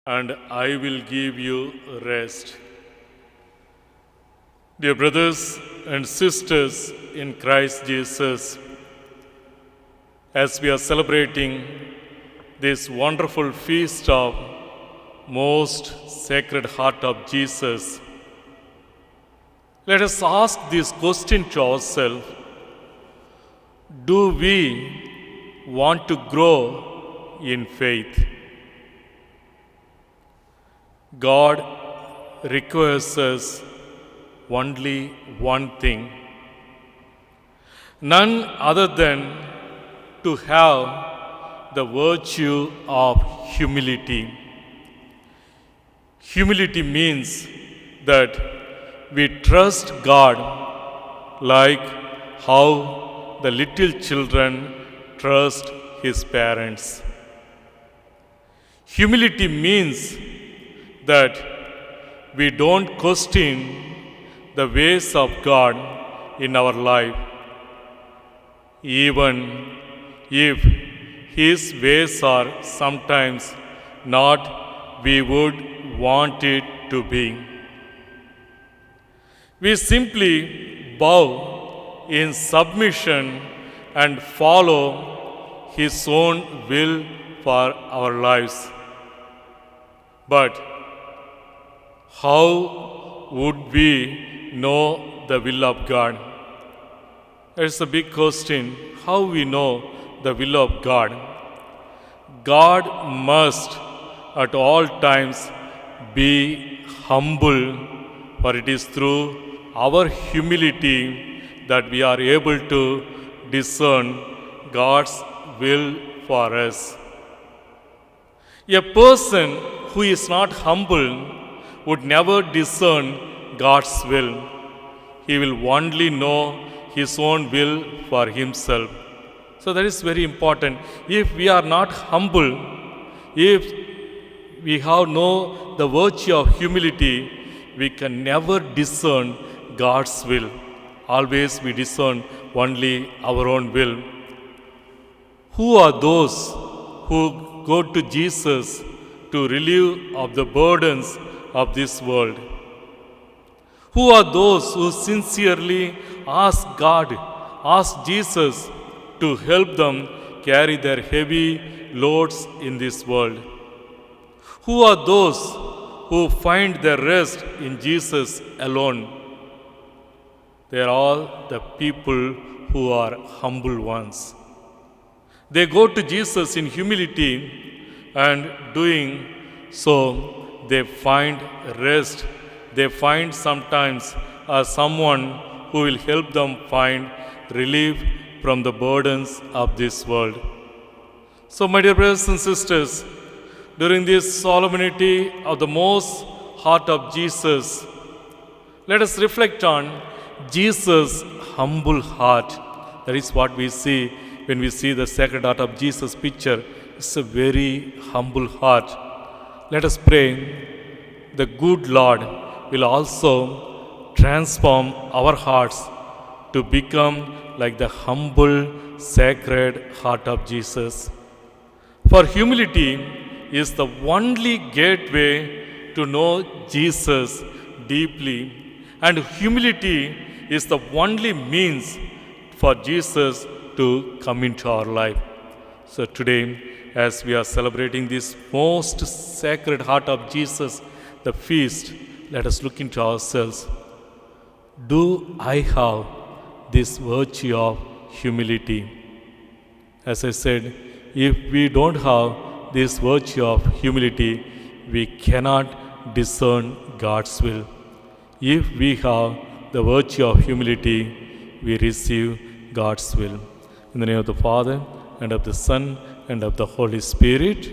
and I will give you rest. Dear brothers and sisters in Christ Jesus, as we are celebrating this wonderful feast of most Sacred Heart of Jesus, let us ask this question to ourselves: do we want to grow in faith? God requires us only one thing, none other than to have the virtue of humility. Humility means that we trust God like how the little children trust his parents. Humility means that we don't question the ways of God in our life, even if his ways are sometimes not we would want it to be. We simply bow in submission and follow his own will for our lives. But how would we know the will of God? It's a big question. How we know the will of God? God must at all times be humble, for it is through our humility that we are able to discern God's will for us. A person who is not humble would never discern God's will. He will only know his own will for himself. So that is very important. If we are not humble, if we have no the virtue of humility, we can never discern God's will. Always we discern only our own will. Who are those who go to Jesus to relieve of the burdens of this world? Who are those who sincerely ask God, ask Jesus to help them carry their heavy loads in this world? Who are those who find their rest in Jesus alone? They are all the people who are humble ones. They go to Jesus in humility, and doing so, they find rest. They find sometimes someone who will help them find relief from the burdens of this world. So, my dear brothers and sisters, during this solemnity of the most heart of Jesus, let us reflect on Jesus' humble heart. That is what we see when we see the Sacred Heart of Jesus picture. It's a very humble heart. Let us pray the good Lord will also transform our hearts to become like the humble, Sacred Heart of Jesus. For humility is the only gateway to know Jesus deeply, and humility is the only means for Jesus to come into our life. So today, as we are celebrating this most Sacred Heart of Jesus, the feast, let us look into ourselves. Do I have this virtue of humility? As I said, if we don't have this virtue of humility, we cannot discern God's will. If we have the virtue of humility, we receive God's will. In the name of the Father, and of the Son, and of the Holy Spirit.